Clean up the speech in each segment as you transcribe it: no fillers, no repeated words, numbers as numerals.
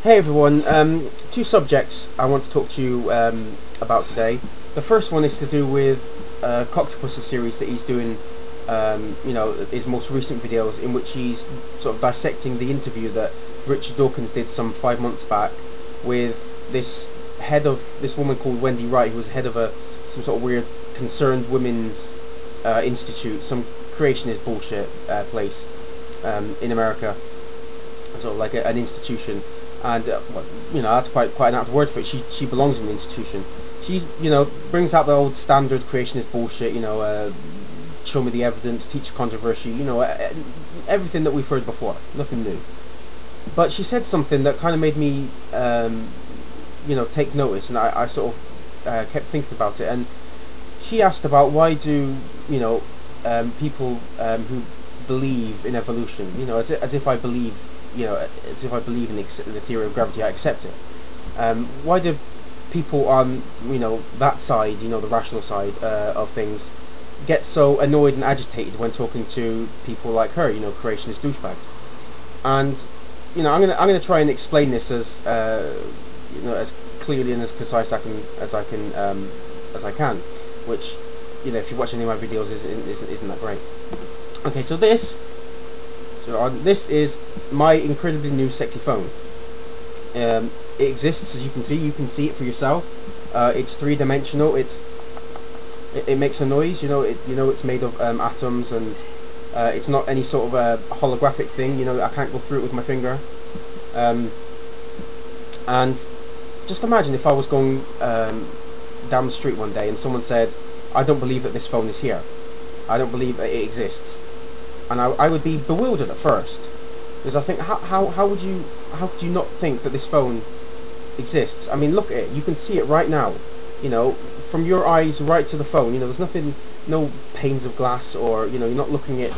Hey everyone, two subjects I want to talk to you about today. The first one is to do with Coctopus' series that he's doing, his most recent videos, in which he's sort of dissecting the interview that Richard Dawkins did some 5 months back with this woman called Wendy Wright, who was head of some sort of weird concerned women's institute, some creationist bullshit place in America, sort of like an institution. And that's quite an apt word for it. She belongs in the institution. She's brings out the old standard creationist bullshit. Show me the evidence, teach controversy. Everything that we've heard before. Nothing new. But she said something that kind of made me take notice, and I sort of kept thinking about it. And she asked about why do people who believe in evolution, as if I believe. As if I believe in the theory of gravity, I accept it. Why do people on that side, the rational side of things, get so annoyed and agitated when talking to people like her, creationist douchebags? And I'm gonna try and explain this as as clearly and as concise as I can, which if you watch any of my videos isn't that great. Okay, so this is my incredibly new sexy phone. It exists, as you can see. You can see it for yourself. It's three-dimensional. It makes a noise. It's made of atoms, and it's not any sort of a holographic thing. I can't go through it with my finger. And just imagine if I was going down the street one day and someone said, "I don't believe that this phone is here. I don't believe that it exists." And I would be bewildered at first, because I think, how could you not think that this phone exists? I mean, look at it. You can see it right now. From your eyes right to the phone. There's nothing, no panes of glass, or you're not looking at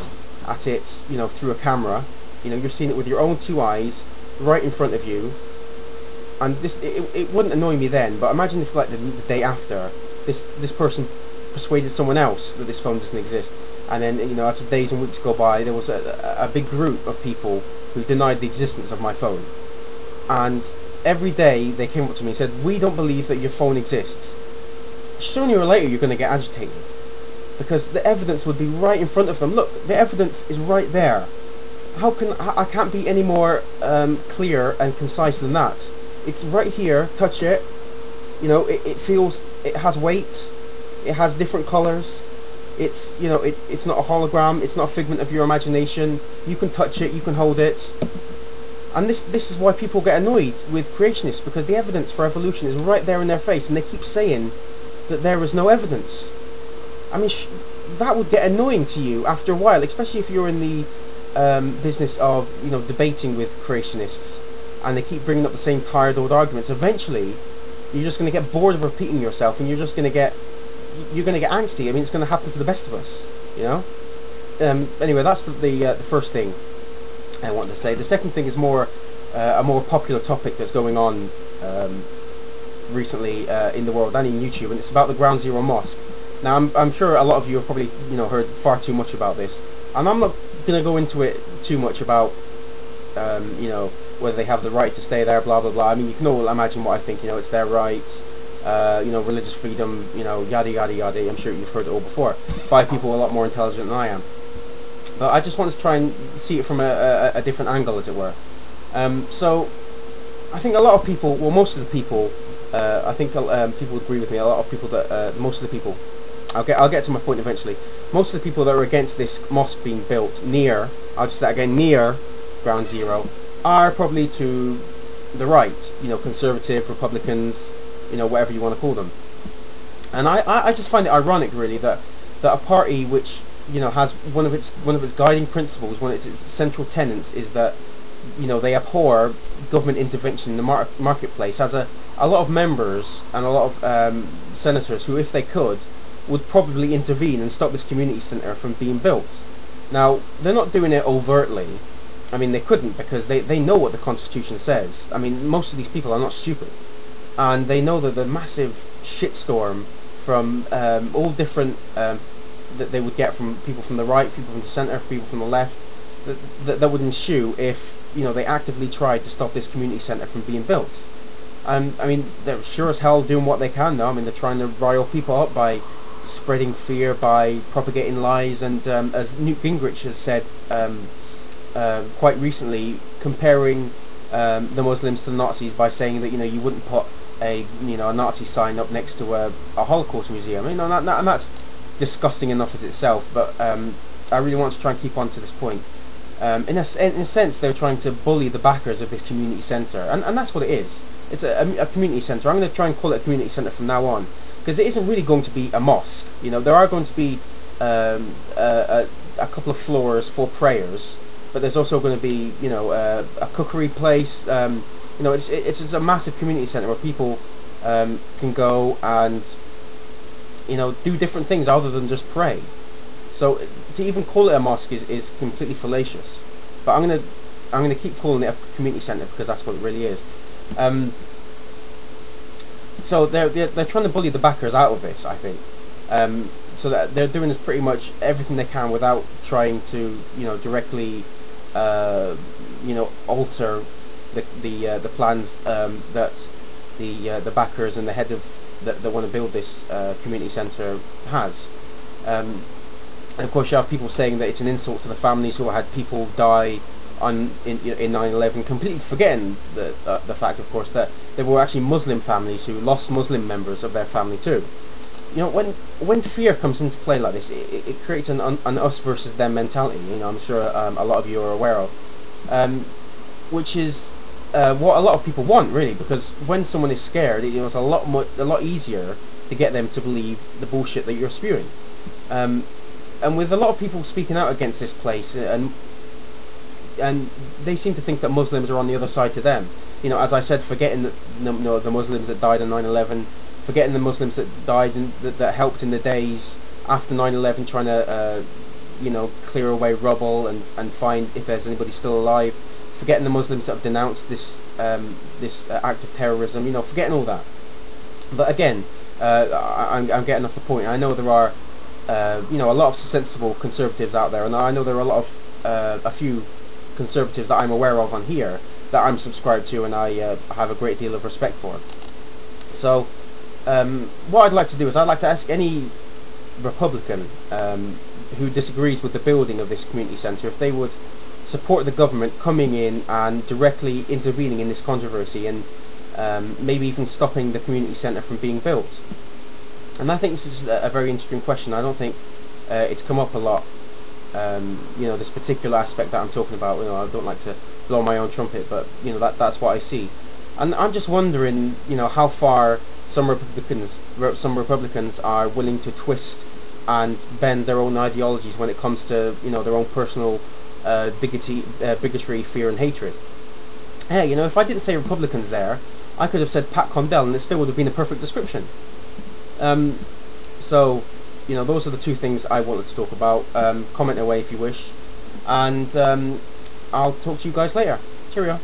it through a camera. You're seeing it with your own two eyes right in front of you. And it wouldn't annoy me then, but imagine if like the day after this person persuaded someone else that this phone doesn't exist, and then as the days and weeks go by, there was a big group of people who denied the existence of my phone, and every day they came up to me and said, "We don't believe that your phone exists." Sooner or later you're going to get agitated, because the evidence would be right in front of them. Look, the evidence is right there. I can't be any more clear and concise than that. It's right here. Touch it. It has weight. It has different colors. It's it's not a hologram. It's not a figment of your imagination. You can touch it. You can hold it. And this is why people get annoyed with creationists, because the evidence for evolution is right there in their face, and they keep saying that there is no evidence. I mean, that would get annoying to you after a while, especially if you're in the business of debating with creationists, and they keep bringing up the same tired old arguments. Eventually, you're just going to get bored of repeating yourself, and you're going to get angsty. I mean, it's going to happen to the best of us, Anyway, that's the first thing I want to say. The second thing is a more popular topic that's going on recently in the world and in YouTube, and it's about the Ground Zero Mosque. Now, I'm sure a lot of you have probably heard far too much about this, and I'm not going to go into it too much about whether they have the right to stay there, blah blah blah. I mean, you can all imagine what I think. It's their right. Religious freedom, yada yada yada. I'm sure you've heard it all before by people a lot more intelligent than I am. But I just wanted to try and see it from a different angle, as it were. So I think a lot of people, well, most of the people, I think people would agree with me. A lot of people most of the people, I'll get to my point eventually. Most of the people that are against this mosque being built near, I'll just say that again, near Ground Zero, are probably to the right. Conservative, Republicans, whatever you want to call them. And I just find it ironic, really, that a party which has one of its guiding principles, one of its central tenets, is that they abhor government intervention in the marketplace, has a lot of members and a lot of senators who, if they could, would probably intervene and stop this community centre from being built. Now, they're not doing it overtly. I mean, they couldn't, because they know what the Constitution says. I mean, most of these people are not stupid, and they know that the massive shitstorm from all different that they would get from people from the right, people from the centre, people from the left, that would ensue if they actively tried to stop this community centre from being built. And I mean, they're sure as hell doing what they can now. I mean, they're trying to rile people up by spreading fear, by propagating lies, and as Newt Gingrich has said quite recently, comparing the Muslims to the Nazis by saying that you wouldn't put a Nazi sign up next to a Holocaust museum. And that's disgusting enough as itself. But I really want to try and keep on to this point. In a sense, they're trying to bully the backers of this community centre, and that's what it is. It's a community centre. I'm going to try and call it a community centre from now on, because it isn't really going to be a mosque. There are going to be a couple of floors for prayers, but there's also going to be a cookery place. It's a massive community centre where people can go and do different things other than just pray. So to even call it a mosque is completely fallacious. But I'm gonna keep calling it a community centre because that's what it really is. So they're trying to bully the backers out of this, I think. So that they're doing this pretty much everything they can without trying to directly alter the plans that the backers and the head of that want to build this community centre has. And of course, you have people saying that it's an insult to the families who had people die in 9/11, completely forgetting the fact, of course, that there were actually Muslim families who lost Muslim members of their family too. When fear comes into play like this, it creates an us versus them mentality. I'm sure a lot of you are aware of, which is what a lot of people want, really, because when someone is scared, it's a lot easier to get them to believe the bullshit that you're spewing. And with a lot of people speaking out against this place, and they seem to think that Muslims are on the other side to them. As I said, forgetting the Muslims that died on 9/11, forgetting the Muslims that died that helped in the days after 9/11, trying to clear away rubble and find if there's anybody still alive. Forgetting the Muslims that have denounced this act of terrorism. Forgetting all that. But again, I'm getting off the point. I know there are a lot of sensible conservatives out there, and I know there are a few conservatives that I'm aware of on here that I'm subscribed to, and I have a great deal of respect for. So what I'd like to do is I'd like to ask any Republican who disagrees with the building of this community centre if they would support the government coming in and directly intervening in this controversy, and maybe even stopping the community centre from being built. And I think this is a very interesting question. I don't think it's come up a lot. This particular aspect that I'm talking about. I don't like to blow my own trumpet, but that's what I see. And I'm just wondering, how far some Republicans are willing to twist and bend their own ideologies when it comes to their own personal bigotry, fear, and hatred. Hey, if I didn't say Republicans there, I could have said Pat Condell, and it still would have been a perfect description. So those are the two things I wanted to talk about. Comment away if you wish, and I'll talk to you guys later. Cheerio.